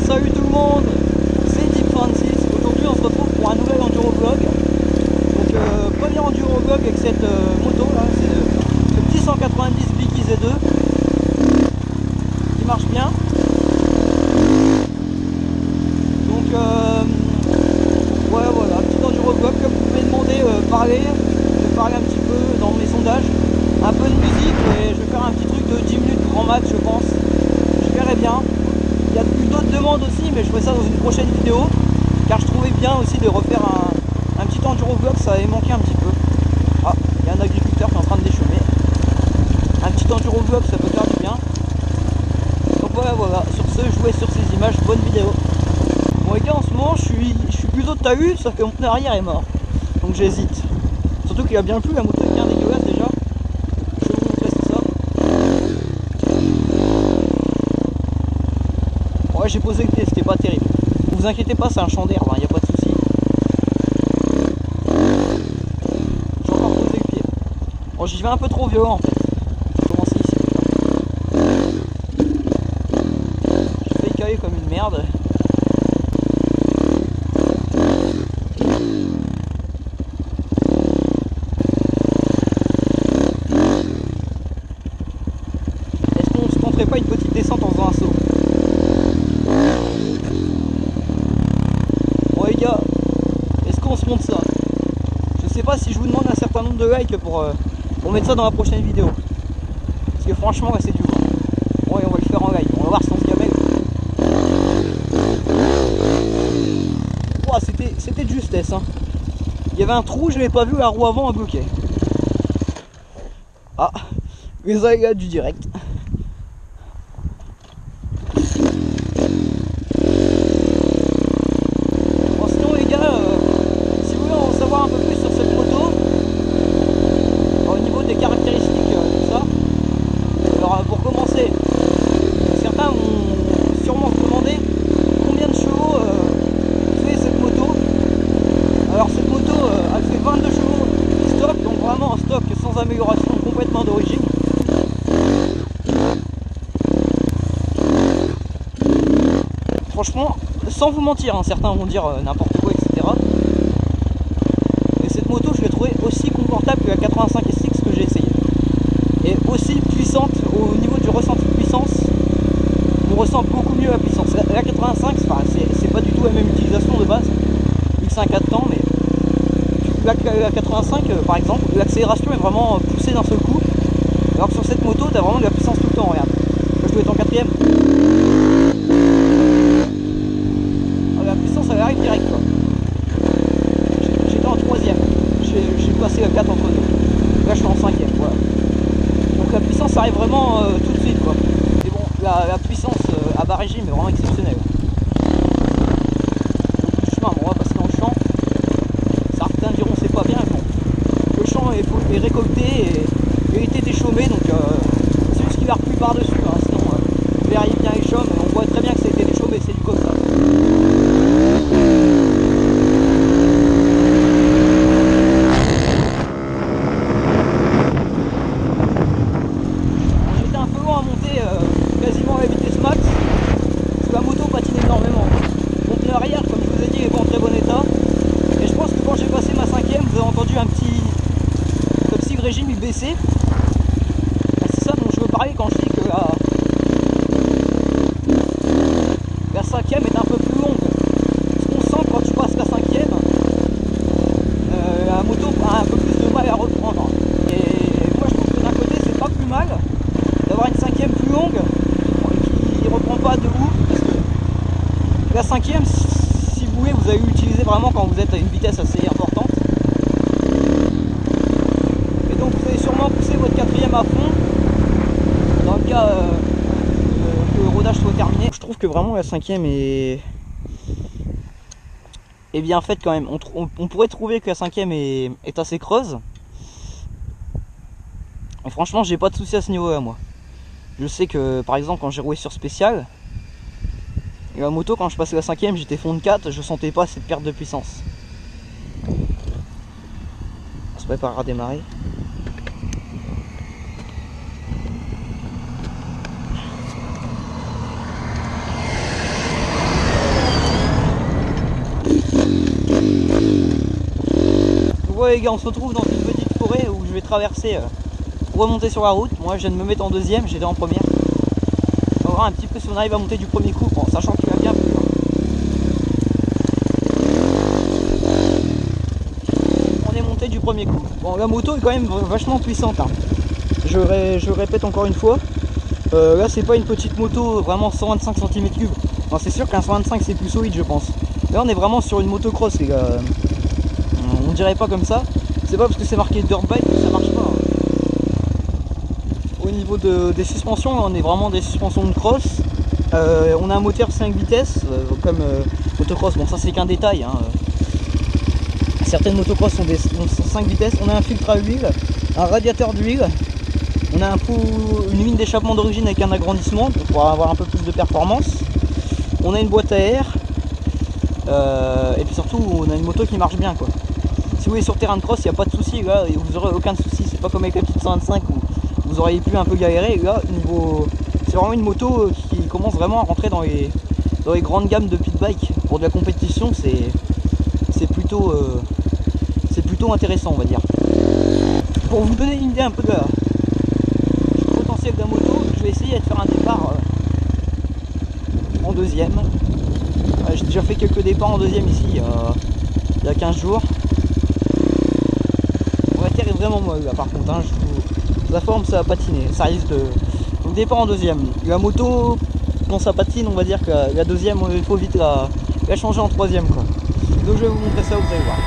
Salut tout le monde, c'est Deep Francis. Aujourd'hui on se retrouve pour un nouvel enduro vlog. Donc premier enduro vlog avec cette moto là, c'est le petit 190 Biky Z2 qui marche bien. Donc voilà, petit enduro vlog comme vous pouvez demander, je vais parler un petit peu dans mes sondages, un peu de musique et je vais faire un petit truc de 10 minutes grand max je pense. Je verrai bien. Il y a eu d'autres demandes aussi, mais je ferai ça dans une prochaine vidéo, car je trouvais bien aussi de refaire un petit enduro vlog, ça avait manqué un petit peu. Ah, il y a un agriculteur qui est en train de déchaumer. Un petit enduro vlog, ça peut faire du bien. Donc voilà, sur ce, je jouais sur ces images, bonne vidéo. Bon les gars, en ce moment, je suis plutôt talus, sauf que mon pneu arrière est mort. Donc j'hésite. Surtout qu'il a bien plu, la moto est bien dégueulasse déjà. Je vais vous montrer ça. Ouais, j'ai posé le pied, c'était pas terrible. Ne vous inquiétez pas, c'est un champ d'herbe, il n'y a pas de souci. J'ai encore posé le pied. Bon, j'y vais un peu trop violent en fait. J'ai commencé ici déjà. J'ai failli caler comme une merde. Est-ce qu'on se tenterait pas une petite descente en faisant un saut? Bon les gars, est-ce qu'on se monte ça? Je sais pas si je vous demande un certain nombre de likes pour mettre ça dans la prochaine vidéo. Parce que franchement là, c'est dur. Bon et on va le faire en live, on va voir si on se gamelle. Oh, c'était de justesse hein. Il y avait un trou, je l'ai pas vu, la roue avant a bloqué. Ah, les aléas du direct. Bon sinon les gars, si vous voulez en savoir un peu plus sur cette moto, au niveau des caractéristiques, tout ça, alors pour commencer, certains vont sûrement se demander combien de chevaux fait cette moto. Alors cette moto, elle fait 22 chevaux stock, donc vraiment en stock sans amélioration, complètement d'origine. Franchement, sans vous mentir, hein, certains vont dire n'importe quoi, etc. Et cette moto, je l'ai trouvée aussi confortable que la 85 SX que j'ai essayé. Et aussi puissante au niveau du ressenti de puissance. On ressent beaucoup mieux la puissance. La 85, c'est pas du tout la même utilisation de base, vu que c'est un 4 temps, mais la 85 par exemple, l'accélération est vraiment poussée d'un seul coup. Alors que sur cette moto, tu as vraiment de la puissance tout le temps, regarde. Là, je dois être en quatrième. La puissance elle arrive direct quoi. J'étais en troisième, j'ai passé la 4 entre deux. Là je suis en cinquième, voilà. Donc la puissance arrive vraiment tout de suite quoi. Mais bon, la puissance à bas régime est vraiment exceptionnelle. Le chemin, bon, on va passer dans le champ. Certains diront c'est pas bien, mais bon. Le champ est récolté et été déchaumé, donc c'est juste qu'il a replu par dessus, hein. Sinon vous verriez bien les chaumes, on voit très bien que ça a été déchaumé, c'est du comme ça. J'étais un peu loin à monter quasiment à la vitesse max, parce que la moto patine énormément. Mon pneu arrière, comme je vous ai dit, est pas en très bon état. Et je pense que quand j'ai passé ma cinquième, vous avez entendu un petit... comme si le régime il baissait. C'est ça dont je veux parler quand je dis que la cinquième est un peu plus longue. Ce qu'on sent quand tu passes la cinquième, la moto a un peu plus de mal à reprendre. Et moi je trouve que d'un côté c'est pas plus mal d'avoir une cinquième plus longue qui reprend pas de ouf, parce que la cinquième, si vous voulez, vous allez l'utiliser vraiment quand vous êtes à une vitesse assez importante. Et donc vous allez sûrement pousser votre quatrième à fond dans le cas que le rodage soit terminé. Je trouve que vraiment la cinquième est bien faite quand même. On pourrait trouver que la cinquième est assez creuse. Et franchement, j'ai pas de soucis à ce niveau-là, moi. Je sais que par exemple, quand j'ai roulé sur spécial, et la moto, quand je passais la cinquième, j'étais fond de 4, je sentais pas cette perte de puissance. On se prépare à démarrer. Ouais les gars, on se retrouve dans une petite forêt où je vais traverser pour remonter sur la route. Moi je viens de me mettre en deuxième, j'étais en première. On va voir un petit peu si on arrive à monter du premier coup, en sachant qu'il va bien plu. On est monté du premier coup. Bon, la moto est quand même vachement puissante, hein. Je répète encore une fois. Là c'est pas une petite moto, vraiment 125 cm3. Non, c'est sûr qu'un 125 c'est plus solide je pense. Là on est vraiment sur une motocross les gars. On dirait pas comme ça. C'est pas parce que c'est marqué dirt bike que ça marche pas, hein. Au niveau des suspensions, on est vraiment des suspensions de cross. On a un moteur 5 vitesses comme motocross. Bon ça c'est qu'un détail, hein. Certaines motocross sont 5 vitesses. On a un filtre à huile, un radiateur d'huile. On a une ligne d'échappement d'origine avec un agrandissement pour avoir un peu plus de performance. On a une boîte à air. Et puis surtout on a une moto qui marche bien quoi. Si vous voulez sur terrain de cross, il n'y a pas de souci, là vous aurez aucun souci. C'est pas comme avec la petite 125 où vous auriez pu un peu galérer. Là c'est vraiment une moto qui commence vraiment à rentrer dans les grandes gammes de pit bike. Pour de la compétition c'est plutôt intéressant on va dire. Pour vous donner une idée un peu du potentiel de la moto, je vais essayer de faire un départ en deuxième. J'ai déjà fait quelques départs en deuxième ici il y a 15 jours. La terre est vraiment molle là par contre, hein, la forme ça va patiner, ça risque de... Donc départ en deuxième. La moto, quand ça patine, on va dire que la deuxième, il faut vite la changer en troisième quoi. Donc je vais vous montrer ça, vous allez voir.